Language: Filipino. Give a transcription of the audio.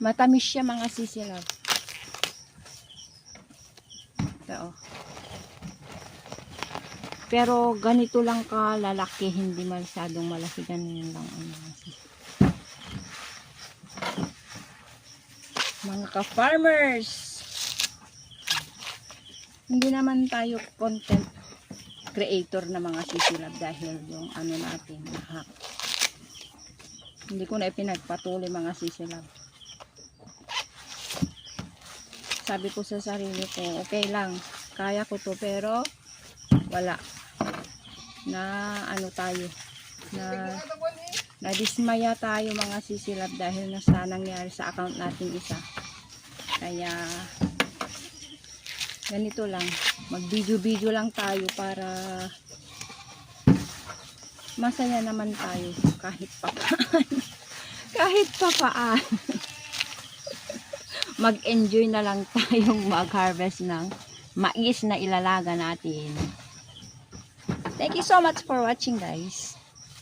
Matamis siya mga sisilab. Ito oh. Pero ganito lang kalalaki, hindi masyadong malaki. Ganyan lang ang mga ka-farmers. Hindi naman tayo content creator na mga sisilab dahil yung ano natin nahak. Hindi ko na ipinagpatuloy mga sisilab. Sabi ko sa sarili ko, okay lang, kaya ko to, pero wala na ano tayo na dismaya tayo mga sisilab dahil nasa nangyari sa account natin isa. Kaya ganito lang, mag video lang tayo para masaya naman tayo kahit papaan. Kahit papaan. Mag-enjoy na lang tayong mag-harvest ng mais na ilalaga natin. Thank you so much for watching, guys.